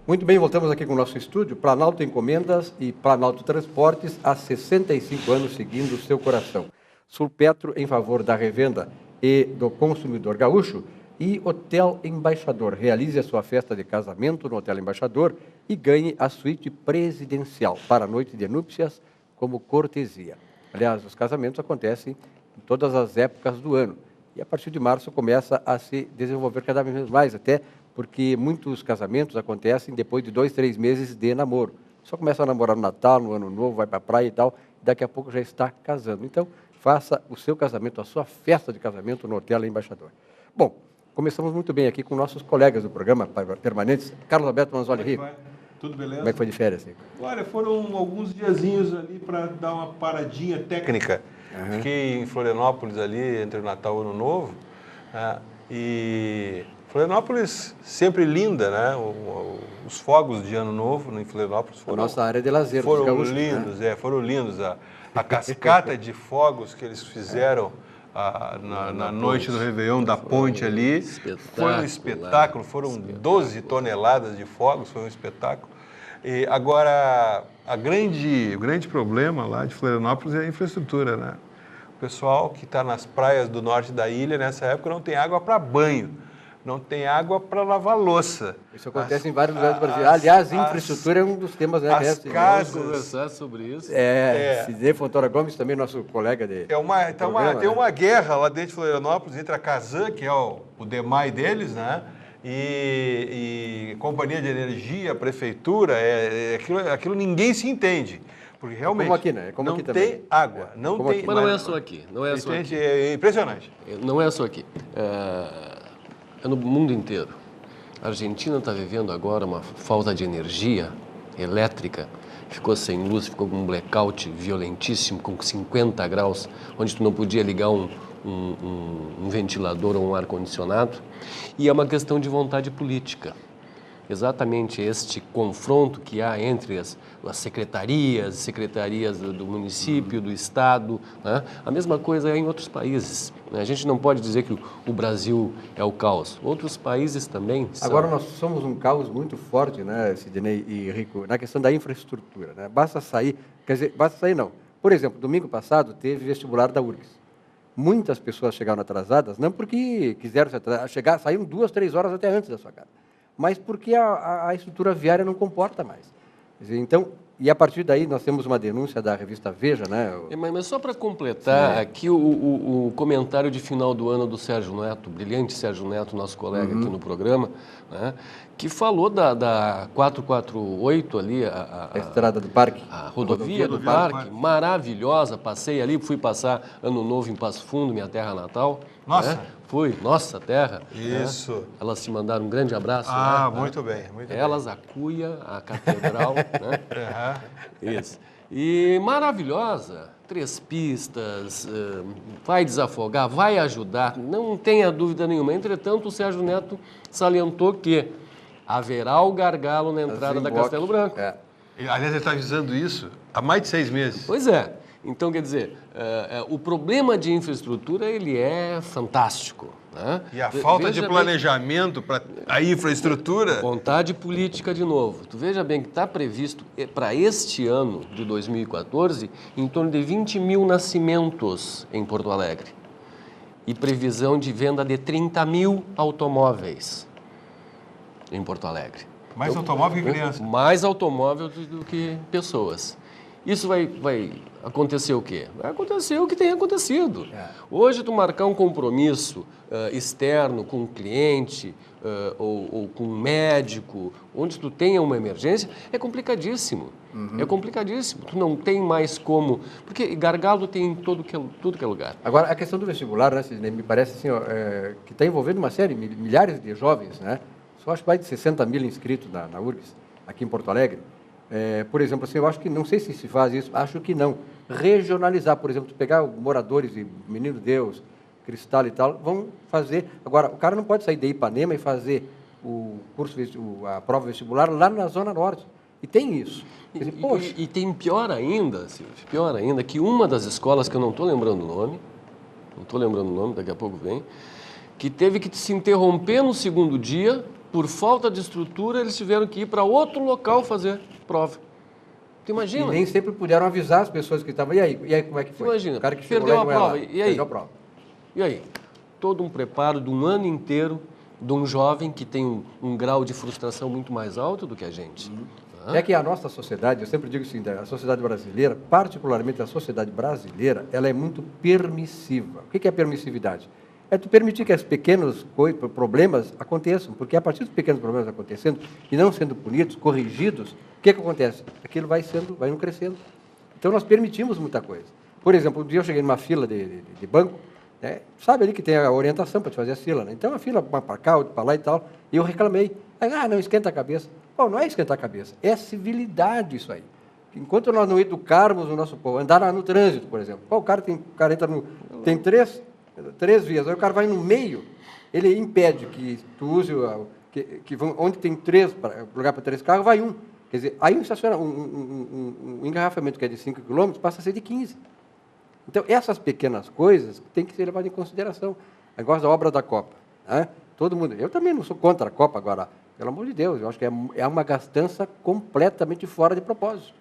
Muito bem, voltamos aqui com o nosso estúdio, Planalto Encomendas e Planalto Transportes, há 65 anos seguindo o seu coração. Sulpetro em favor da revenda e do consumidor gaúcho e Hotel Embaixador. Realize a sua festa de casamento no Hotel Embaixador e ganhe a suíte presidencial para a noite de núpcias como cortesia. Aliás, os casamentos acontecem em todas as épocas do ano e a partir de março começa a se desenvolver cada vez mais, até porque muitos casamentos acontecem depois de 2, 3 meses de namoro. Só começa a namorar no Natal, no Ano Novo, vai para a praia e tal, e daqui a pouco já está casando. Então, faça o seu casamento, a sua festa de casamento no Hotel Embaixador. Bom, começamos muito bem aqui com nossos colegas do programa permanentes. Carlos Alberto Manzoli Rico. Tudo beleza? Como é que foi de férias, Rico? Olha, foram alguns diazinhos ali para dar uma paradinha técnica. Fiquei em Florianópolis ali, entre o Natal e o Ano Novo, e Florianópolis sempre linda, né? Os fogos de Ano Novo em Florianópolis foram... A nossa área de lazer. Foram gaúchos, lindos, né? Foram lindos. A cascata de fogos que eles fizeram na noite do Réveillon da ponte ali foi um espetáculo. Foram 12 toneladas de fogos, foi um espetáculo. E agora, o grande problema lá de Florianópolis é a infraestrutura, né? O pessoal que está nas praias do norte da ilha, nessa época, não tem água para banho. Não tem água para lavar louça. Isso acontece em vários lugares do Brasil. Aliás, infraestrutura é um dos temas, né? As casas... Vamos conversar sobre isso. Sidney Fontoura Gomes, também nosso colega de... Tem uma guerra lá dentro de Florianópolis entre a Casan, que é o DEMAI deles, né? E companhia de energia, prefeitura, aquilo ninguém se entende. Porque realmente como aqui, né? Como não aqui tem também. água. Não tem, aqui. Mas não é só aqui. Não é só aqui. É impressionante. Não é só aqui. É no mundo inteiro. A Argentina está vivendo agora uma falta de energia elétrica. Ficou sem luz, ficou com um blackout violentíssimo, com 50 graus, onde tu não podia ligar um ventilador ou um ar-condicionado. E é uma questão de vontade política. Exatamente este confronto que há entre as secretarias do município, do estado, né? A mesma coisa é em outros países, né? A gente não pode dizer que o Brasil é o caos. Outros países também são. Agora nós somos um caos muito forte, né, Sidney e Rico, na questão da infraestrutura, né? Basta sair não. Por exemplo, domingo passado teve vestibular da URGS. Muitas pessoas chegaram atrasadas, não porque quiseram se atrasar, saíram 2, 3 horas até antes da sua casa, mas porque a estrutura viária não comporta mais. Quer dizer, então, e a partir daí nós temos uma denúncia da revista Veja, né? Mas só para completar, aqui o comentário de final do ano do Sérgio Neto, brilhante Sérgio Neto, nosso colega aqui no programa, né, que falou da 448 ali, a Estrada do Parque. A rodovia do Parque, maravilhosa, passei ali, fui passar Ano Novo em Passo Fundo, minha terra natal. Nossa! Né? Fui, nossa terra. Isso. Né? Elas se mandaram um grande abraço. Né? Muito bem, muito bem. Elas, a Cuia, a Catedral, né? Isso. E maravilhosa, 3 pistas, vai desafogar, vai ajudar, não tenha dúvida nenhuma. Entretanto, o Sérgio Neto salientou que haverá o gargalo na entrada da Castelo Branco. Aliás, ele está avisando isso há mais de 6 meses. Pois é. Então, quer dizer, o problema de infraestrutura, ele é fantástico. Né? E a falta de planejamento para a infraestrutura... Vontade política de novo. Tu veja bem que está previsto para este ano de 2014 em torno de 20 mil nascimentos em Porto Alegre. E previsão de venda de 30 mil automóveis em Porto Alegre. Mais automóvel que criança. Mais automóvel do que pessoas. Isso vai acontecer o quê? Vai acontecer o que tem acontecido. Hoje, tu marcar um compromisso externo com um cliente ou com um médico, onde tu tenha uma emergência, é complicadíssimo. É complicadíssimo. Tu não tem mais como... Porque gargalo tem em tudo que é lugar. Agora, a questão do vestibular, né, Sidney, me parece assim, que está envolvendo uma série, milhares de jovens, né? Só acho que mais de 60 mil inscritos na URGS, aqui em Porto Alegre. Por exemplo, assim, eu acho que, não sei se faz isso, acho que não. Regionalizar, por exemplo, pegar moradores de Menino Deus, Cristal e tal, vão fazer... Agora, o cara não pode sair de Ipanema e fazer o curso, a prova vestibular lá na Zona Norte. E tem isso. Quer dizer, e tem pior ainda, Silvio, que uma das escolas, que eu não estou lembrando o nome, não estou lembrando o nome, daqui a pouco vem, que teve que se interromper no segundo dia, por falta de estrutura, eles tiveram que ir para outro local fazer prova. Tu imagina? E nem sempre puderam avisar as pessoas que estavam. E aí como é que foi? Imagina, O cara que chegou perdeu lá a prova. E aí? Perdeu a prova. E aí? Todo um preparo de um ano inteiro de um jovem que tem um grau de frustração muito mais alto do que a gente. É que a nossa sociedade, eu sempre digo assim, a sociedade brasileira, particularmente a sociedade brasileira, ela é muito permissiva. O que é permissividade? É tu permitir que os pequenos problemas aconteçam, porque a partir dos pequenos problemas acontecendo e não sendo punidos, corrigidos, o que acontece? Aquilo vai não crescendo. Então nós permitimos muita coisa. Por exemplo, um dia eu cheguei numa fila de banco, né? Sabe ali que tem a orientação para te fazer a fila, né? Então a fila para cá, outra para lá e tal, e eu reclamei. Não esquenta a cabeça. Bom, não é esquentar a cabeça, é civilidade isso aí. Enquanto nós não educarmos o nosso povo, andar no trânsito, por exemplo, o cara entra tem três vias, aí o cara vai no meio, ele impede que tu use, onde tem lugar para 3 carros, vai um. Quer dizer, aí um engarrafamento que é de 5 km passa a ser de 15. Então, essas pequenas coisas têm que ser levadas em consideração. O negócio da obra da Copa. Né? Todo mundo, eu também não sou contra a Copa agora, pelo amor de Deus, eu acho que é uma gastança completamente fora de propósito.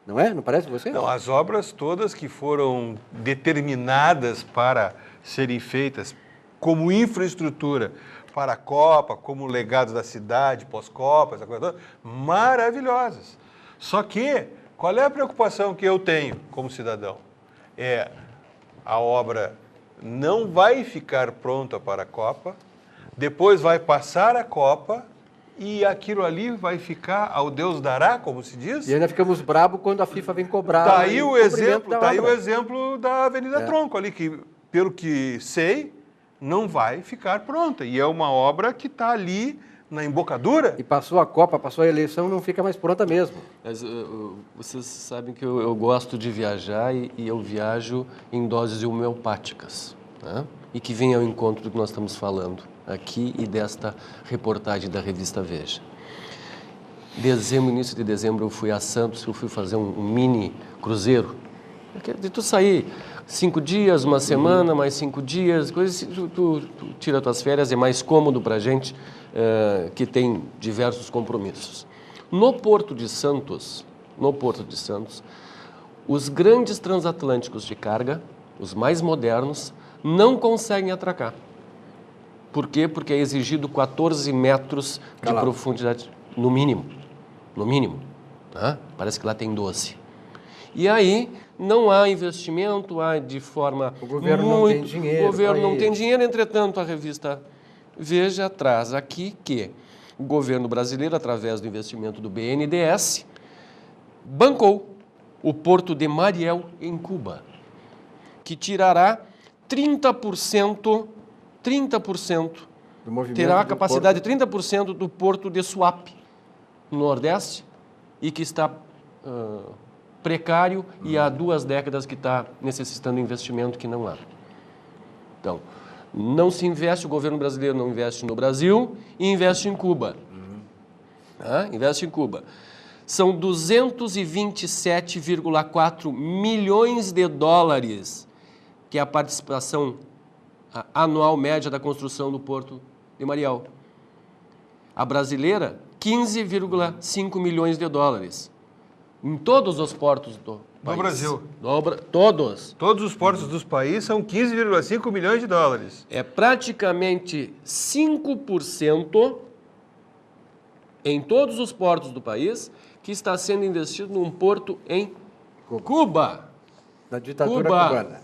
Não é? Não parece você? Não, as obras todas que foram determinadas para serem feitas como infraestrutura para a Copa, como legado da cidade, pós-Copa, essa coisa toda, maravilhosas. Só que, qual é a preocupação que eu tenho como cidadão? A obra não vai ficar pronta para a Copa, depois vai passar a Copa e aquilo ali vai ficar ao Deus dará, como se diz. E ainda ficamos bravos quando a FIFA vem cobrar. Está aí o exemplo da Avenida Tronco ali, que, pelo que sei, não vai ficar pronta. E é uma obra que está ali na embocadura. E passou a Copa, passou a eleição, não fica mais pronta mesmo. Mas vocês sabem que eu gosto de viajar e eu viajo em doses homeopáticas, né? E que vem ao encontro do que nós estamos falando aqui e desta reportagem da revista Veja. Início de dezembro, eu fui a Santos, eu fui fazer um mini cruzeiro. De tu sair 5 dias, uma semana, mais 5 dias, coisas, tu tira tuas férias, é mais cômodo para a gente que tem diversos compromissos. No Porto de Santos, os grandes transatlânticos de carga, os mais modernos, não conseguem atracar. Por quê? Porque é exigido 14 metros de profundidade, no mínimo. Tá? Parece que lá tem 12. E aí não há investimento, há de forma o governo não tem dinheiro. O governo não tem dinheiro, entretanto, a revista Veja traz aqui que o governo brasileiro, através do investimento do BNDES, bancou o Porto de Mariel, em Cuba, que tirará 30%, terá a capacidade de 30% do Porto de Suape, no Nordeste, e que está precário e há 2 décadas que está necessitando de investimento que não há. Então, não se investe, o governo brasileiro não investe no Brasil e investe em Cuba. Investe em Cuba. São 227,4 milhões de dólares, que é a participação anual média da construção do Porto de Mariel. A brasileira, 15,5 milhões de dólares. Em todos os portos do país. Brasil. Todos. Todos os portos dos países são 15,5 milhões de dólares. É praticamente 5% em todos os portos do país que está sendo investido num porto em Cuba. Na ditadura cubana.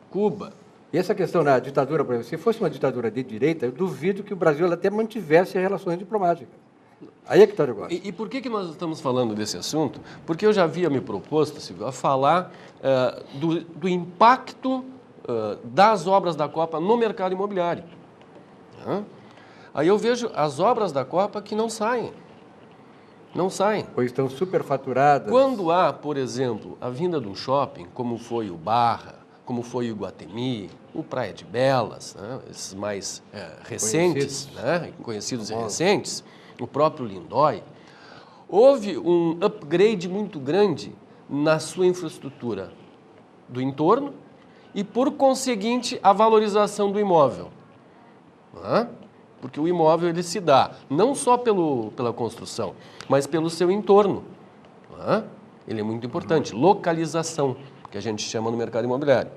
Cuba. E essa questão da ditadura, por exemplo, se fosse uma ditadura de direita, eu duvido que o Brasil até mantivesse relações diplomáticas. Aí é que está o negócio. E por que nós estamos falando desse assunto? Porque eu já havia me proposto, Silvio, a falar do impacto das obras da Copa no mercado imobiliário. Aí eu vejo as obras da Copa que não saem. Não saem. Pois estão superfaturadas. Quando há, por exemplo, a vinda de um shopping, como foi o Barra, como foi o Iguatemi, o Praia de Belas, né, esses mais recentes, conhecidos e recentes, o próprio Lindói, houve um upgrade muito grande na sua infraestrutura do entorno e, por conseguinte, a valorização do imóvel. Né? Porque o imóvel ele se dá não só pela construção, mas pelo seu entorno. Né? Ele é muito importante. Localização, que a gente chama no mercado imobiliário.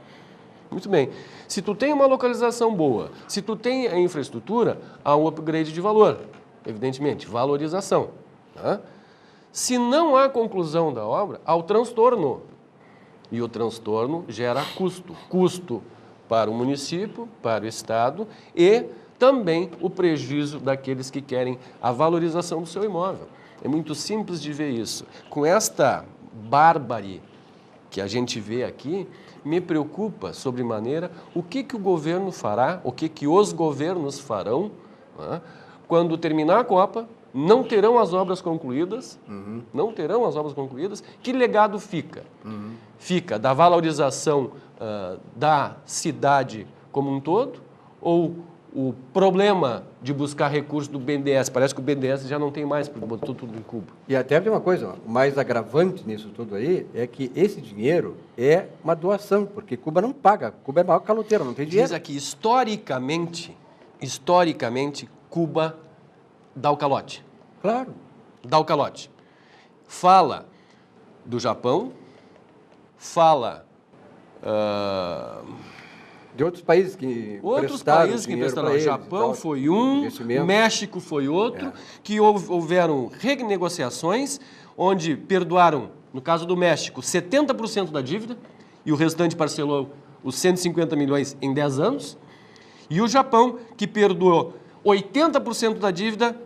Muito bem. Se tu tem uma localização boa, se tu tem a infraestrutura, há um upgrade de valor. Evidentemente, valorização. Tá? Se não há conclusão da obra, há o transtorno. E o transtorno gera custo. Custo para o município, para o Estado e também o prejuízo daqueles que querem a valorização do seu imóvel. É muito simples de ver isso. Com esta bárbare que a gente vê aqui, me preocupa sobremaneira o que o governo fará, o que os governos farão, né? Quando terminar a Copa, não terão as obras concluídas, não terão as obras concluídas. Que legado fica? Fica da valorização da cidade como um todo ou o problema de buscar recursos do BNDES? Parece que o BNDES já não tem mais, porque botou tudo em Cuba. E até tem uma coisa, o mais agravante nisso tudo aí é que esse dinheiro é uma doação, porque Cuba não paga, Cuba é maior caloteiro, não tem dinheiro. Diz aqui, historicamente, Cuba dá o calote. Claro. Dá o calote. Fala do Japão, fala... de outros países que prestaram dinheiro para eles. O Japão foi um, México foi outro, que houveram renegociações, onde perdoaram, no caso do México, 70% da dívida, e o restante parcelou os 150 milhões em 10 anos, e o Japão, que perdoou 80% da dívida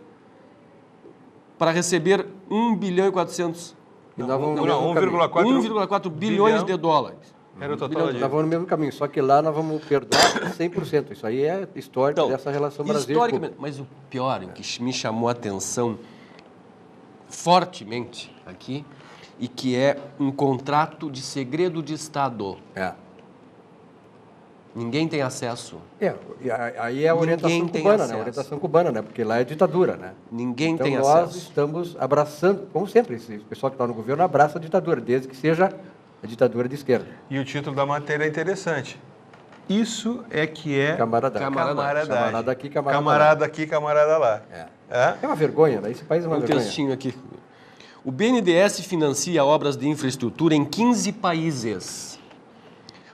para receber 1 bilhão e 400... Não, 1,4 bilhões de dólares. Era o total da Nós vamos no mesmo caminho, só que lá nós vamos perdoar 100%. Isso aí é histórico dessa relação Brasil-Cuba. Mas o pior, o que me chamou a atenção fortemente aqui, e que é um contrato de segredo de Estado. Ninguém tem acesso. Aí é a orientação cubana, né? A orientação cubana, né? Porque lá é ditadura, né? Ninguém então, tem acesso. Nós estamos abraçando, como sempre, esse pessoal que está no governo abraça a ditadura, desde que seja a ditadura de esquerda. E o título da matéria é interessante. Isso é que é camaradagem. Camarada aqui, camarada aqui, camarada lá. É uma vergonha, né? Esse país é uma vergonha. Um textinho aqui. O BNDES financia obras de infraestrutura em 15 países,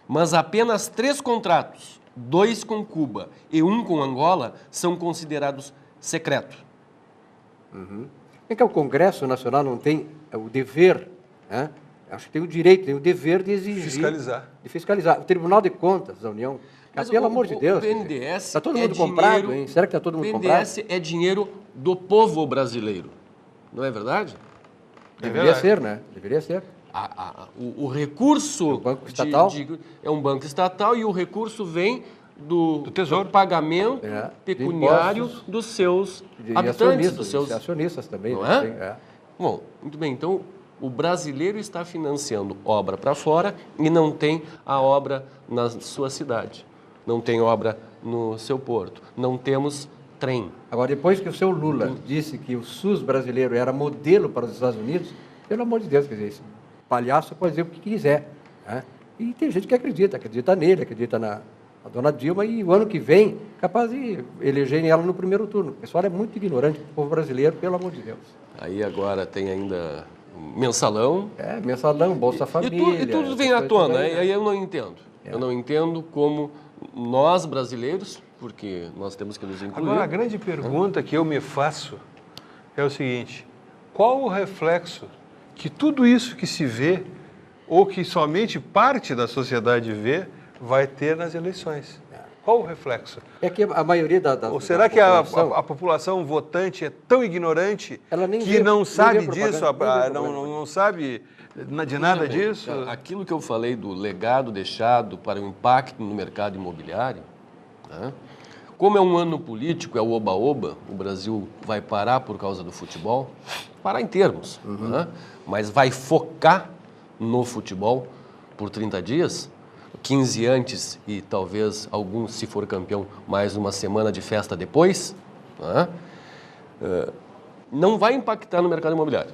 mas apenas 3 contratos, 2 com Cuba e 1 com Angola, são considerados secretos. É que o Congresso Nacional não tem o dever, né? Acho que tem o direito, tem o dever de exigir... De fiscalizar. O Tribunal de Contas da União... Mas pelo amor de Deus... O BNDES está todo mundo comprado, hein? Será que está todo mundo comprado? O BNDES é dinheiro do povo brasileiro. Não é verdade? Deveria ser, né? Deveria ser. O recurso... O banco estatal? É um banco estatal e o recurso vem do Tesouro. Do pagamento pecuniário dos seus habitantes, dos seus acionistas também. Não é? Bom, muito bem. Então, o brasileiro está financiando obra para fora e não tem a obra na sua cidade. Não tem obra no seu porto. Não temos trem. Agora, depois que o seu Lula disse que o SUS brasileiro era modelo para os Estados Unidos, pelo amor de Deus, quer dizer, esse palhaço pode dizer o que quiser. Né? E tem gente que acredita nele, acredita na dona Dilma, e o ano que vem, capaz de elegerem ela no primeiro turno. O pessoal é muito ignorante, o povo brasileiro, pelo amor de Deus. Aí agora tem ainda mensalão. Mensalão, Bolsa Família. E tudo vem à tona, aí eu não entendo. Eu não entendo como nós, brasileiros, porque nós temos que nos incluir. Agora, a grande pergunta que eu me faço é o seguinte: qual o reflexo que tudo isso que se vê, ou que somente parte da sociedade vê, vai ter nas eleições? Qual o reflexo? É que a maioria da Ou será que a população votante é tão ignorante que não sabe disso, não sabe de nada disso? Aquilo que eu falei do legado deixado para o impacto no mercado imobiliário, né? Como é um ano político, é o oba-oba, o Brasil vai parar por causa do futebol, parar em termos, né? Mas vai focar no futebol por 30 dias, 15 antes e talvez alguns, se for campeão, mais uma semana de festa depois, né? Não vai impactar no mercado imobiliário.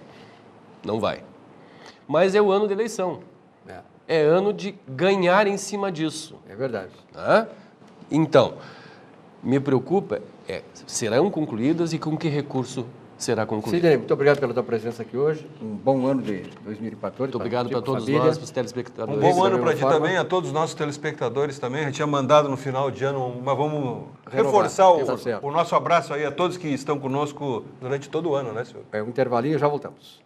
Não vai. Mas é o ano de eleição. é ano de ganhar em cima disso. É verdade. Tá? Então, me preocupa serão concluídas e com que recurso será concluído. Sidney, muito obrigado pela tua presença aqui hoje. Um bom ano de 2014. Muito obrigado para todos família. nós, para os telespectadores. Um bom ano para ti também, a todos os nossos telespectadores também. A gente tinha mandado no final de ano, mas vamos reforçar o nosso abraço aí a todos que estão conosco durante todo o ano, né, senhor? É um intervalinho, já voltamos.